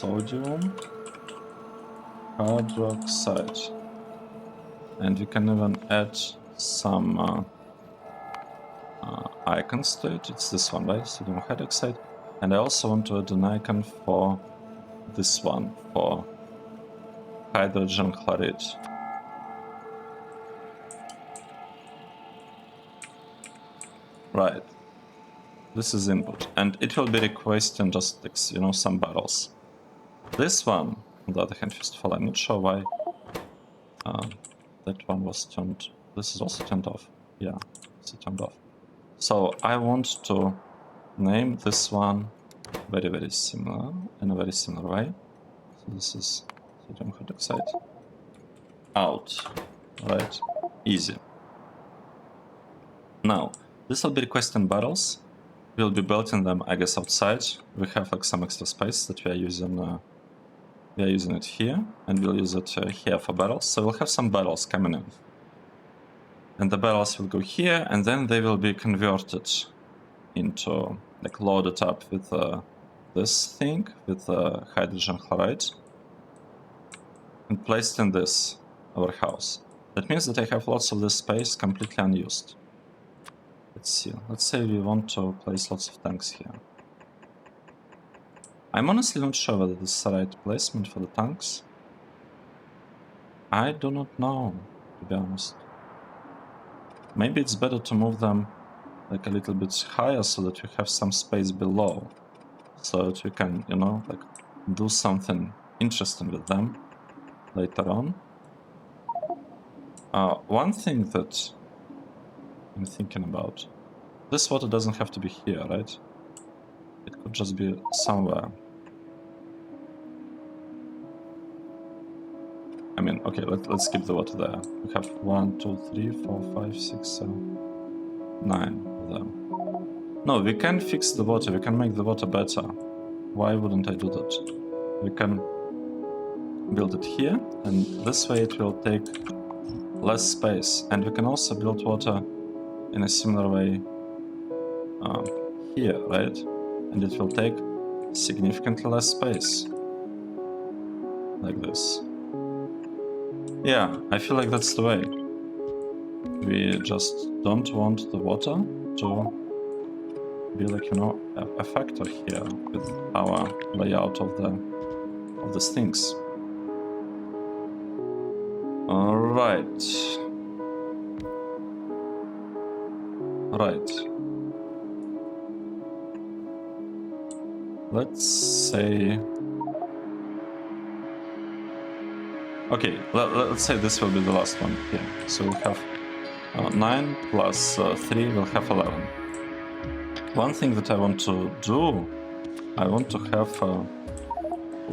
sodium hydroxide. And we can even add some icons to it. It's this one, right? Sodium hydroxide. And I also want to add an icon for this one, for hydrogen chloride. Right. This is input, and it will be requesting just, you know, some barrels. This one, on the other hand, first of all, I'm not sure why that one was turned. This is also turned off. Yeah, it's turned off. So I want to name this one very, very similar, in a very similar way. So this is sodium hydroxide. Out. Right. Easy. Now, this will be requesting barrels. We'll be building them, I guess, outside. We have like some extra space that we are using. We are using it here, and we'll use it here for barrels. So we'll have some barrels coming in, and the barrels will go here, and then they will be converted into, like, loaded up with this thing, with hydrogen chloride, and placed in this our house. That means that I have lots of this space completely unused. Let's see. Let's say we want to place lots of tanks here. I'm honestly not sure whether this is the right placement for the tanks. I do not know, to be honest. Maybe it's better to move them like a little bit higher so that we have some space below. So that we can, you know, like do something interesting with them later on. One thing that I'm thinking about, this water doesn't have to be here, right? It could just be somewhere. I mean, okay, let's keep the water there. We have 1, 2, 3, 4, 5, 6, 7, 9 of them. No, we can fix the water, we can make the water better. Why wouldn't I do that? We can build it here, and this way it will take less space. And we can also build water in a similar way here, right? And it will take significantly less space. Like this. Yeah, I feel like that's the way. We just don't want the water to be like, you know, a factor here with our layout of the things. All right. Right. Let's say. Okay, let's say this will be the last one here. So we'll have 9 plus 3, we'll have 11. One thing that I want to do, I want to have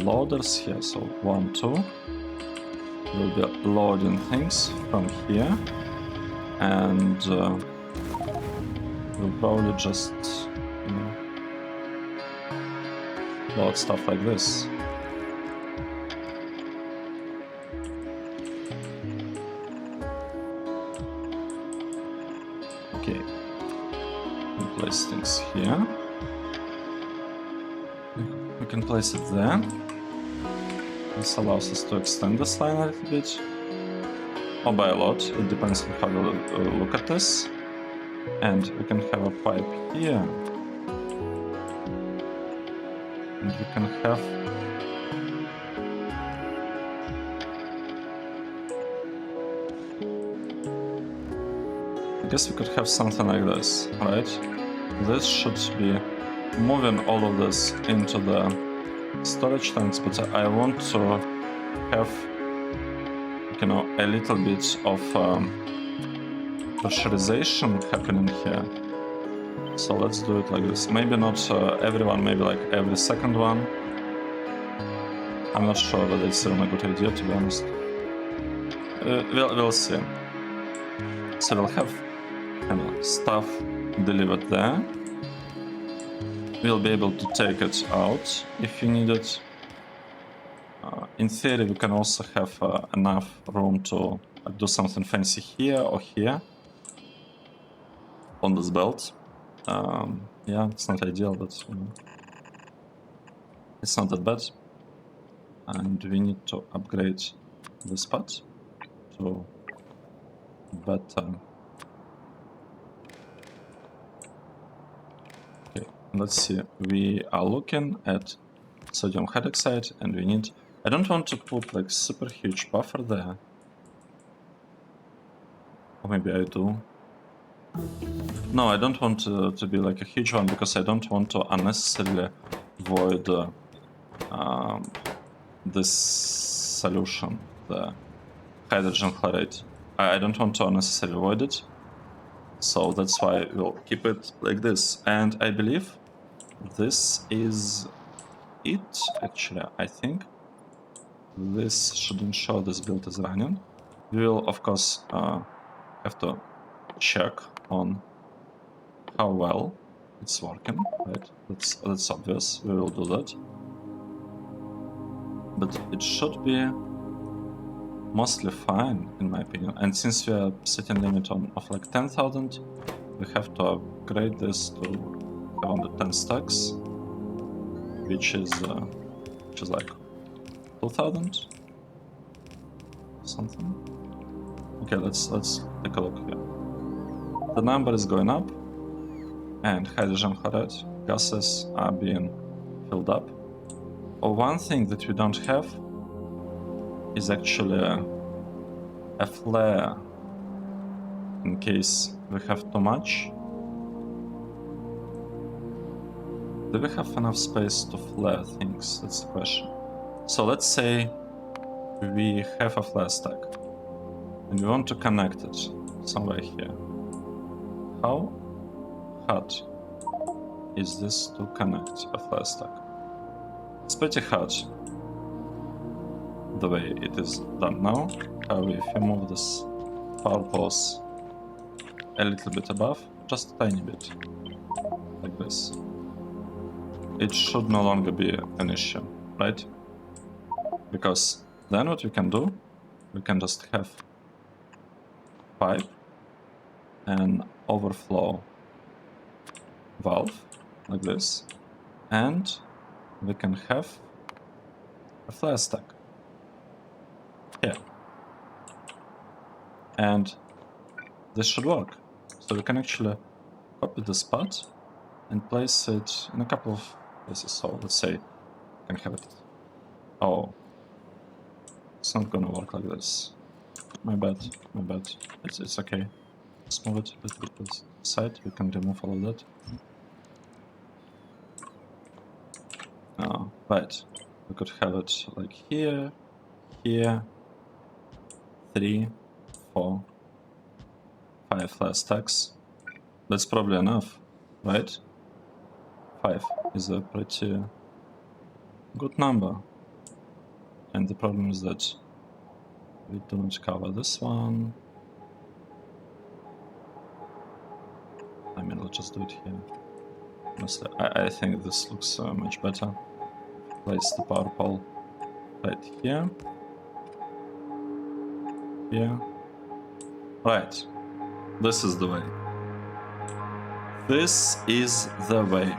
loaders here. So 1, 2. We'll be loading things from here. And we'll probably just, you know, load stuff like this. Okay, we place things here. We can place it there. This allows us to extend this line a little bit, or by a lot. It depends on how we look at this. And we can have a pipe here, and we can have I guess we could have something like this, right? This should be moving all of this into the storage tanks, but I want to have, you know, a little bit of pressurization happening here. So let's do it like this. Maybe not every one, maybe like every second one. I'm not sure whether it's even a good idea, to be honest. We'll see. So we'll have stuff delivered there. We'll be able to take it out if you need it. In theory, we can also have enough room to do something fancy here or here on this belt. Yeah, it's not ideal, but you know, it's not that bad. and we need to upgrade the spot to better. Okay, let's see. We are looking at sodium hydroxide, and we need. I don't want to put like super huge buffer there. Or maybe I do. No, I don't want to be like a huge one because I don't want to unnecessarily void this solution, the hydrogen chloride. I don't want to unnecessarily void it. So that's why we'll keep it like this. And I believe this is it, actually. I think this shouldn't show this build is running. We will, of course, have to check on how well it's working, right? That's obvious. We will do that. But it should be mostly fine, in my opinion. And since we are setting limit on of like 10,000, we have to upgrade this to have on the 10 stacks, which is like 2,000 something. Okay, let's take a look here. The number is going up, and hydrogen chloride gases are being filled up. Oh, one thing that we don't have is actually a flare in case we have too much. Do we have enough space to flare things? That's the question. So let's say we have a flare stack and we want to connect it somewhere here. How hard is this to connect a flare stack? It's pretty hard the way it is done now. If you move this power pulse a little bit above, just a tiny bit, like this, it should no longer be an issue, right? Because then what we can do, we can just have pipe and overflow valve like this, and we can have a flare stack here, and this should work. So we can actually copy the spot and place it in a couple of places. So let's say we can have it. Oh, it's not gonna work like this. My bad, my bad. It's okay. Let's move it a little bit to the side. We can remove all of that. Right. We could have it like here, here, 3, 4, 5 flare stacks. That's probably enough, right? 5 is a pretty good number. And the problem is that we do not cover this one. I mean, let's just do it here. Honestly, I think this looks much better. Place the power pole right here. Here. Right. This is the way. This is the way.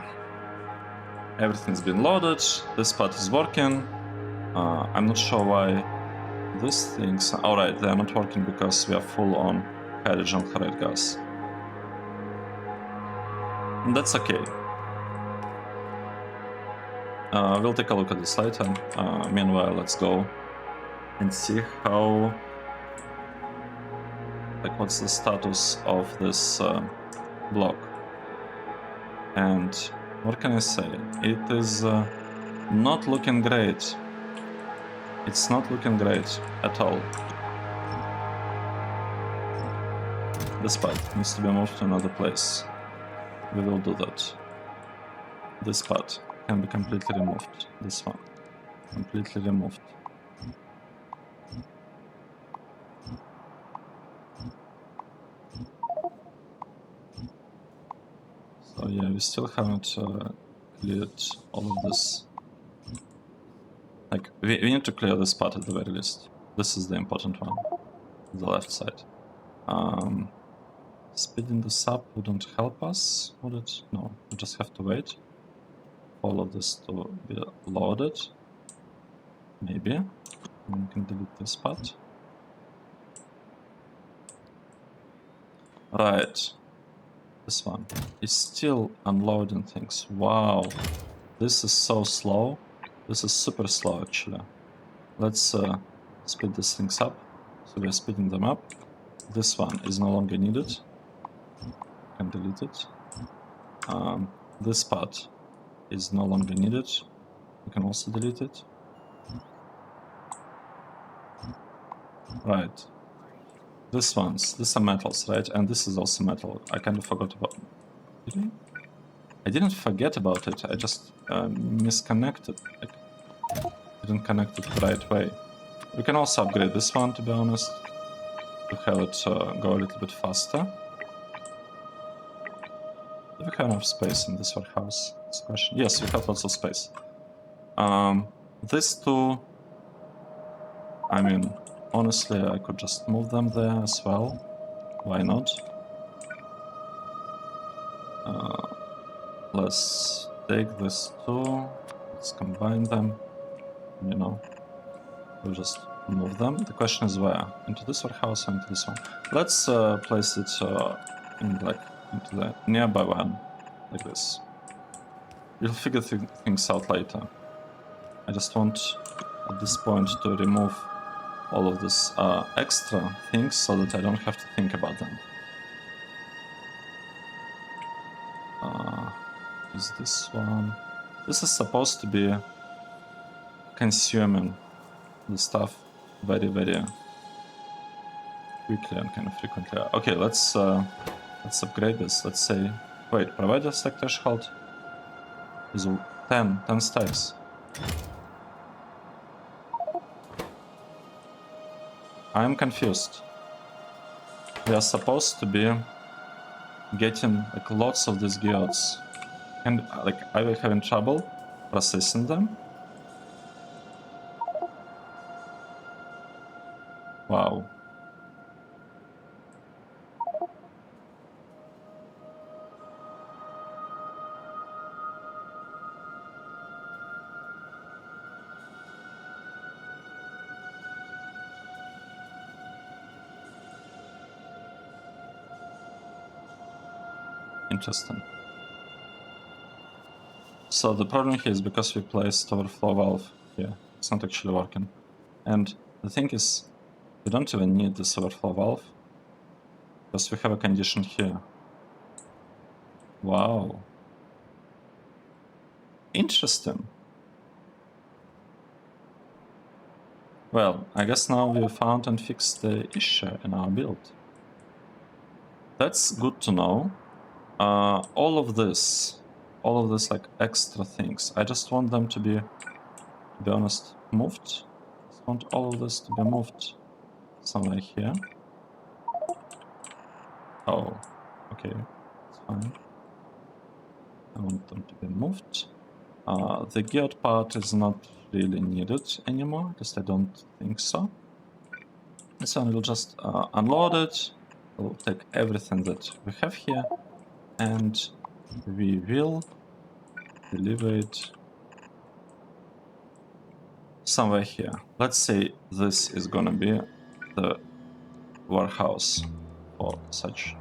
Everything's been loaded. This part is working. I'm not sure why these things... Alright, they are not working because we are full on hydrogen chloride gas. And that's okay. We'll take a look at this later. Meanwhile, let's go and see how... Like, what's the status of this block. And what can I say? It is not looking great. It's not looking great at all. This part needs to be moved to another place. We will do that. This part can be completely removed. This one. Completely removed. So yeah, we still haven't cleared all of this. Like, we need to clear this part at the very least. This is the important one. The left side. Speeding this up wouldn't help us, would it? No, we just have to wait for all of this to be loaded. Maybe. We can delete this part. Right. This one is still unloading things. Wow. This is so slow. This is super slow, actually. Let's speed these things up. So we're speeding them up. This one is no longer needed. Can delete it. This part is no longer needed. We can also delete it. Right. These are metals, right? And this is also metal. I kind of forgot about it. Did I didn't forget about it. I just misconnected. Like, didn't connect it the right way. We can also upgrade this one, to be honest, to have it go a little bit faster. Do we have enough space in this warehouse? That's the question. Yes, we have lots of space. These two, I mean, honestly, I could just move them there as well. Why not? Let's take these two, let's combine them, you know, we'll just move them. The question is where? Into this warehouse or into this one? Let's place it in like into the nearby one, like this. We'll figure things out later. I just want at this point to remove all of this extra things so that I don't have to think about them. Is this one? This is supposed to be consuming the stuff very, very quickly and kind of frequently. Okay, let's upgrade this. Let's say, wait, provider stack threshold is 10 stacks. I'm confused. We are supposed to be getting like lots of these geodes, and like are we having trouble processing them? Wow. Interesting. So the problem here is because we placed overflow valve here. It's not actually working. And the thing is, we don't even need this overflow valve because we have a condition here. Wow. Interesting. Well, I guess now we found and fixed the issue in our build. That's good to know. All of this like extra things, I just want them to be honest, moved. I just want all of this to be moved somewhere here. Oh, okay, it's fine. I want them to be moved. The geared part is not really needed anymore, at least I don't think so. This one will just unload it. We'll take everything that we have here and we will deliver it somewhere here. Let's say this is gonna be the warehouse for such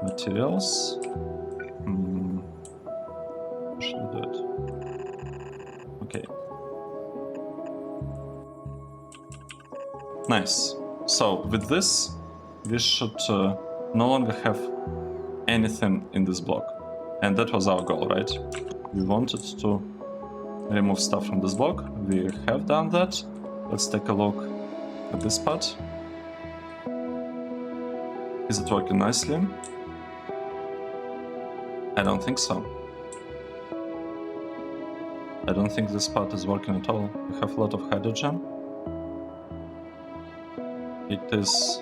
materials. How should we do it? Okay. Nice. So with this, we should no longer have anything in this block. And that was our goal, right? We wanted to remove stuff from this block. We have done that. Let's take a look at this part. Is it working nicely? I don't think so. I don't think this part is working at all. We have a lot of hydrogen. It is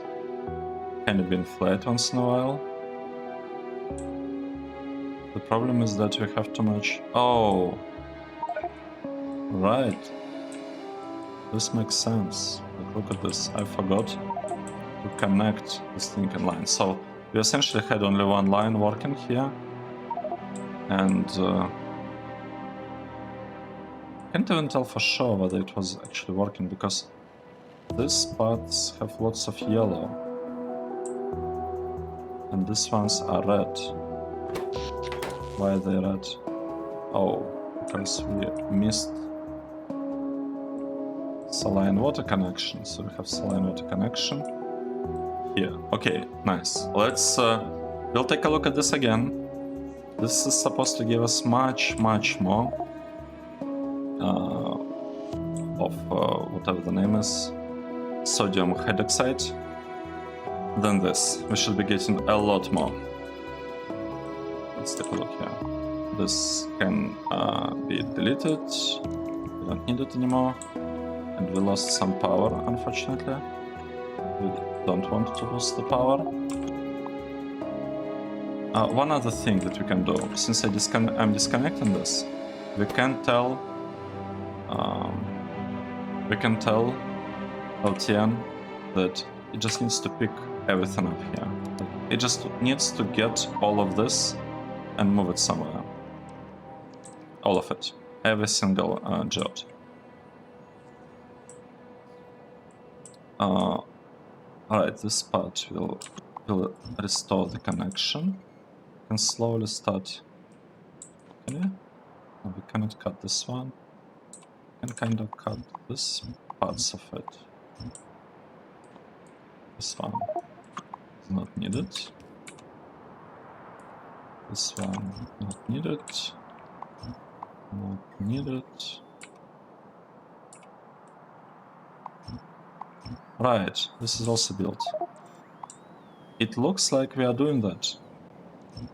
kind of been flat once in a while. The problem is that we have too much. Oh, right. This makes sense. But look at this. I forgot to connect this thing in line. So we essentially had only one line working here, and can't even tell for sure whether it was actually working, because these parts have lots of yellow. And these ones are red. Why are they red? Oh, because we missed saline water connection. So we have saline water connection here. Okay, nice. Let's we'll take a look at this again. This is supposed to give us much more of whatever the name is, sodium hydroxide, than this. We should be getting a lot more. Let's take a look here. This can be deleted. We don't need it anymore. And we lost some power, unfortunately. We don't want to lose the power. One other thing that we can do, since I'm disconnecting this, we can tell LTN that it just needs to pick everything up here. It just needs to get all of this and move it somewhere. All of it. Every single geode. Alright, this part will restore the connection. Can slowly start. Can we? No, we cannot cut this one. We can kind of cut this parts of it. This one is not needed. This one not needed. Not needed. Right, this is also built. It looks like we are doing that.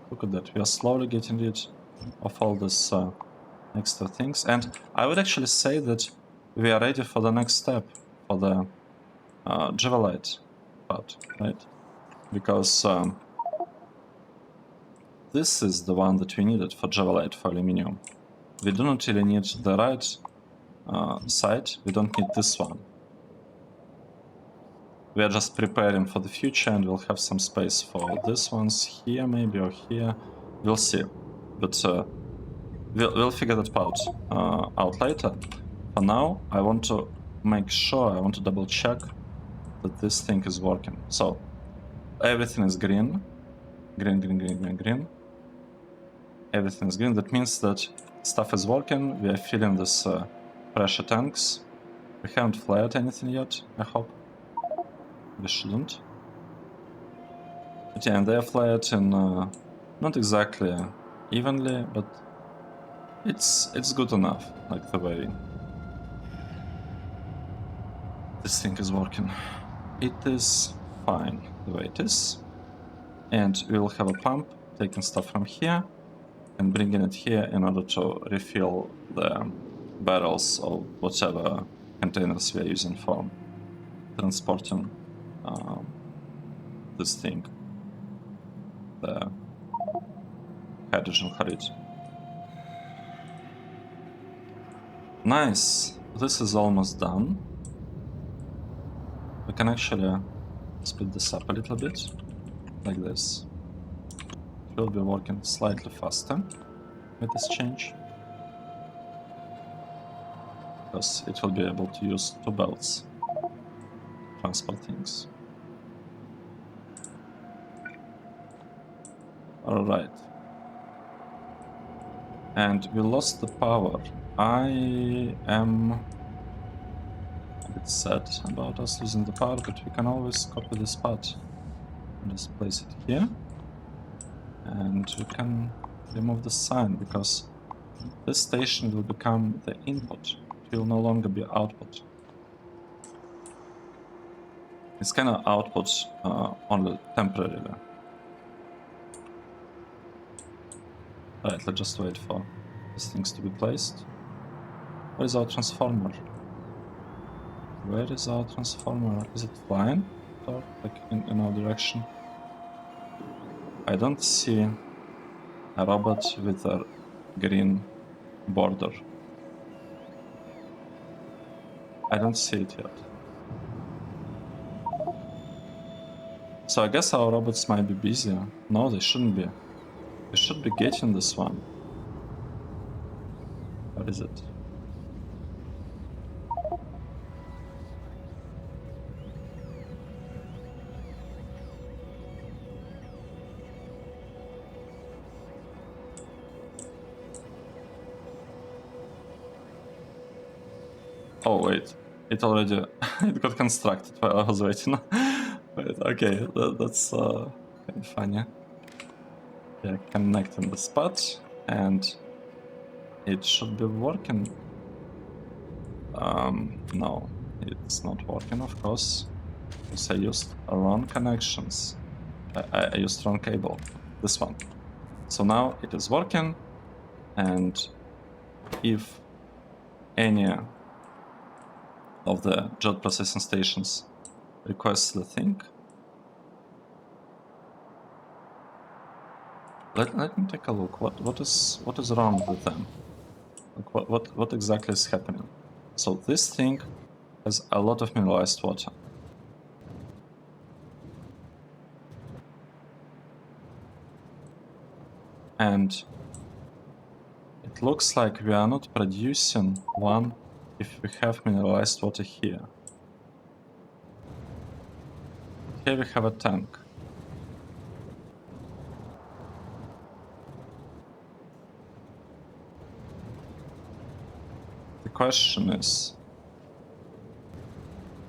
Look at that, we are slowly getting rid of all this extra things. And I would actually say that we are ready for the next step, for the Javelite part, right? Because this is the one that we needed for Javelite, for aluminium. We do not really need the right side, we don't need this one. We are just preparing for the future, and we'll have some space for these ones here, maybe, or here. We'll see. But we'll figure that out later. For now, I want to make sure, I want to double check that this thing is working. So, everything is green. Green. Everything is green. That means that stuff is working. We are filling this pressure tanks. We haven't flared anything yet, I hope. We shouldn't. But yeah, and they are flared in not exactly evenly, but it's good enough, like the way this thing is working. It is fine the way it is. And we will have a pump taking stuff from here and bringing it here in order to refill the barrels or whatever containers we are using for transporting this thing, the hydrogen chloride. Nice, this is almost done. We can actually split this up a little bit, like this. It will be working slightly faster with this change, because it will be able to use two belts to transport things. Alright. And we lost the power. I am a bit sad about us losing the power, but we can always copy this part and just place it here. And we can remove the sign, because this station will become the input. It will no longer be output. It's kind of output only temporarily. Alright, let's just wait for these things to be placed. Where is our transformer? Where is our transformer? Is it flying? Or like in our direction? I don't see a robot with a green border. I don't see it yet. So I guess our robots might be busy. No, they shouldn't be. They should be getting this one. What is it? Oh wait, it already it got constructed while I was waiting. Wait, okay, that's kind of funny. Yeah, connecting the spot, and it should be working. No, it's not working, of course, because I used wrong connections. I used wrong cable, this one. So now it is working, and if any of the JOT processing stations requests the thing, let me take a look. What is wrong with them? Like what exactly is happening? So this thing has a lot of mineralized water. And it looks like we are not producing one if we have mineralized water here. Here we have a tank. The question is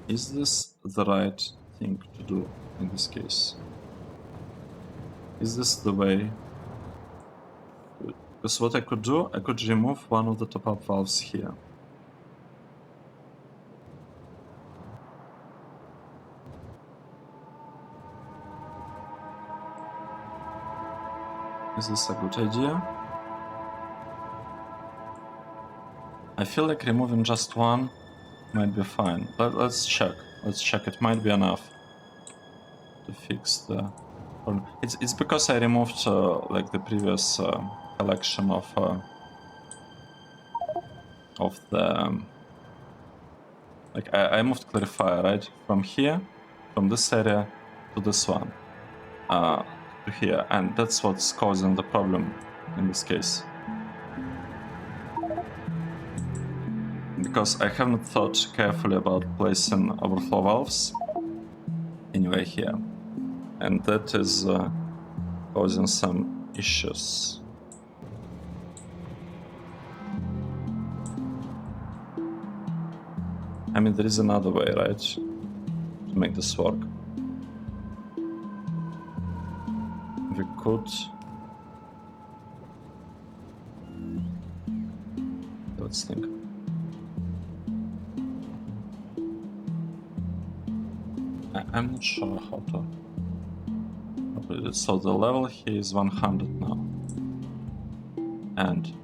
this the right thing to do in this case? Is this the way? Because what I could do, I could remove one of the top-up valves here. Is this a good idea? I feel like removing just one might be fine. Let's check. Let's check. It might be enough to fix the problem. It's because I removed like the previous collection of the like I moved clarifier right from here, from this area to this one, to here, and that's what's causing the problem in this case. Because I haven't thought carefully about placing overflow valves anyway here, and that is causing some issues. I mean, there is another way, right, to make this work. We could... Let's think. I'm not sure how to do it. So the level here is 100 now. And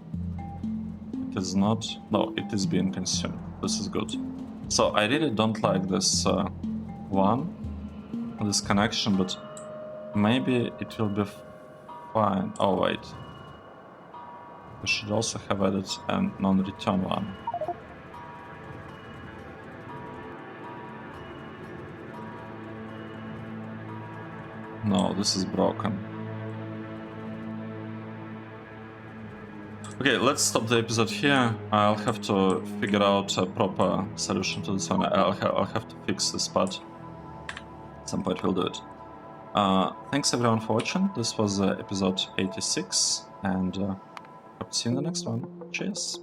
it is not... No, it is being consumed. This is good. So I really don't like this this connection, but maybe it will be fine. Oh wait, we should also have added a non-return one. No, this is broken. Okay, let's stop the episode here. I'll have to figure out a proper solution to this one. I'll have to fix this part. At some point we'll do it. Thanks everyone for watching. This was episode 86, and hope to see you in the next one. Cheers!